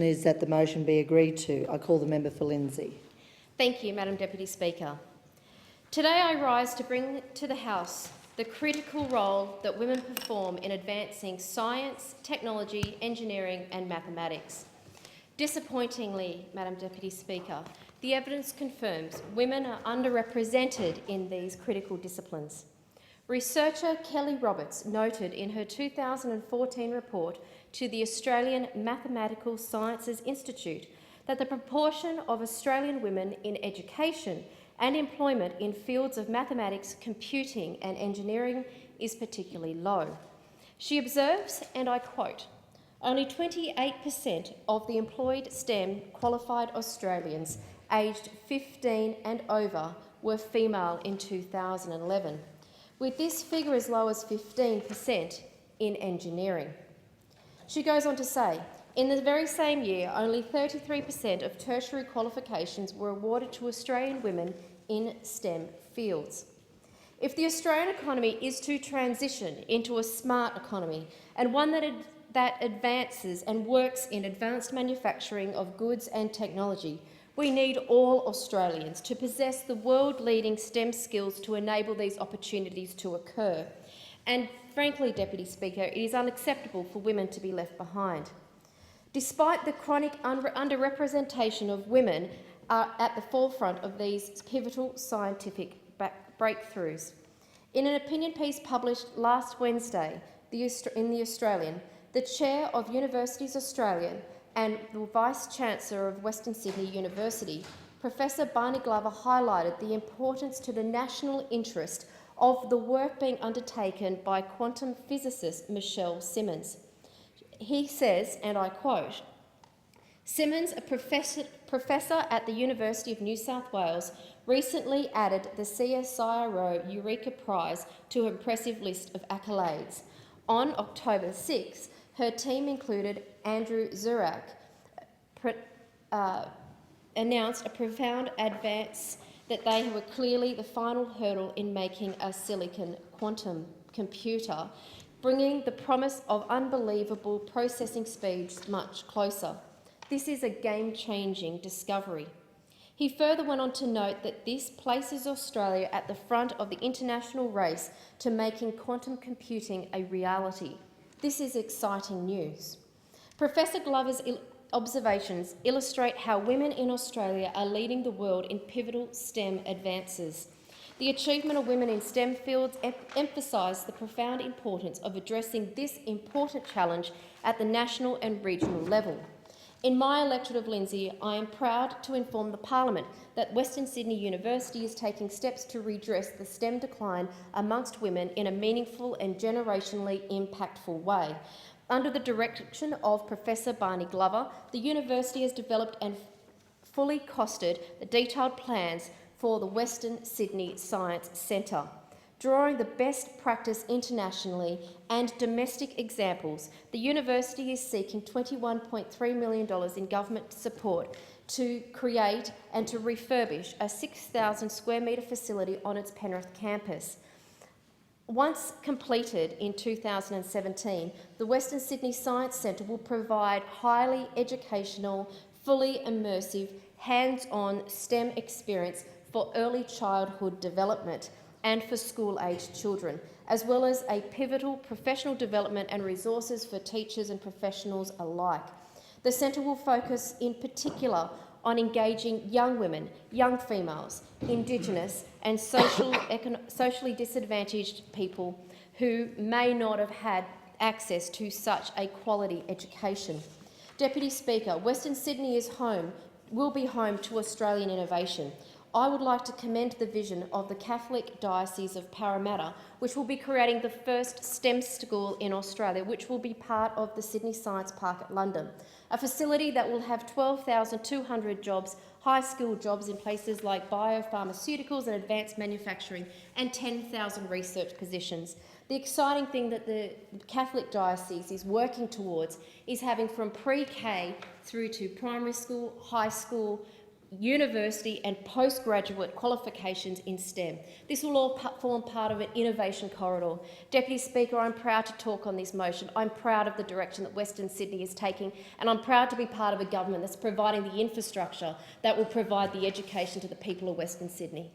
Is that the motion be agreed to? I call the member for Lindsay. Thank you, Madam Deputy Speaker. Today I rise to bring to the House the critical role that women perform in advancing science, technology, engineering and mathematics. Disappointingly, Madam Deputy Speaker, the evidence confirms women are underrepresented in these critical disciplines. Researcher Kelly Roberts noted in her 2014 report to the Australian Mathematical Sciences Institute that the proportion of Australian women in education and employment in fields of mathematics, computing and engineering is particularly low. She observes, and I quote, "Only 28% of the employed STEM qualified Australians aged 15 and over were female in 2011, with this figure as low as 15% in engineering." She goes on to say, in the very same year, only 33% of tertiary qualifications were awarded to Australian women in STEM fields. If the Australian economy is to transition into a smart economy and one that advances and works in advanced manufacturing of goods and technology, we need all Australians to possess the world-leading STEM skills to enable these opportunities to occur. And frankly, Deputy Speaker, it is unacceptable for women to be left behind. Despite the chronic underrepresentation of women at the forefront of these pivotal scientific breakthroughs. In an opinion piece published last Wednesday in The Australian, the Chair of Universities Australia and the Vice-Chancellor of Western Sydney University, Professor Barney Glover, highlighted the importance to the national interest of the work being undertaken by quantum physicist Michelle Simmons. He says, and I quote, "Simmons, a professor at the University of New South Wales, recently added the CSIRO Eureka Prize to her impressive list of accolades. On October 6, her team included Andrew Zurak, announced a profound advance that they were clearly the final hurdle in making a silicon quantum computer, bringing the promise of unbelievable processing speeds much closer. This is a game-changing discovery." He further went on to note that this places Australia at the front of the international race to making quantum computing a reality. This is exciting news. Professor Glover's observations illustrate how women in Australia are leading the world in pivotal STEM advances. The achievement of women in STEM fields emphasise the profound importance of addressing this important challenge at the national and regional level. In my electorate of Lindsay, I am proud to inform the Parliament that Western Sydney University is taking steps to redress the STEM decline amongst women in a meaningful and generationally impactful way. Under the direction of Professor Barney Glover, the university has developed and fully costed the detailed plans for the Western Sydney Science Centre. Drawing the best practice internationally and domestic examples, the university is seeking $21.3 million in government support to create and to refurbish a 6,000 square metre facility on its Penrith campus. Once completed in 2017, the Western Sydney Science Centre will provide highly educational, fully immersive, hands-on STEM experience for early childhood development and for school-aged children, as well as a pivotal professional development and resources for teachers and professionals alike. The centre will focus in particular on engaging young women, young females, Indigenous and socially disadvantaged people who may not have had access to such a quality education. Deputy Speaker, Western Sydney will be home to Australian innovation. I would like to commend the vision of the Catholic Diocese of Parramatta, which will be creating the first STEM school in Australia, which will be part of the Sydney Science Park at London, a facility that will have 12,200 jobs, high-skilled jobs in places like biopharmaceuticals and advanced manufacturing, and 10,000 research positions. The exciting thing that the Catholic Diocese is working towards is having from pre-K through to primary school, high school, university and postgraduate qualifications in STEM. This will all form part of an innovation corridor. Deputy Speaker, I'm proud to talk on this motion. I'm proud of the direction that Western Sydney is taking, and I'm proud to be part of a government that's providing the infrastructure that will provide the education to the people of Western Sydney.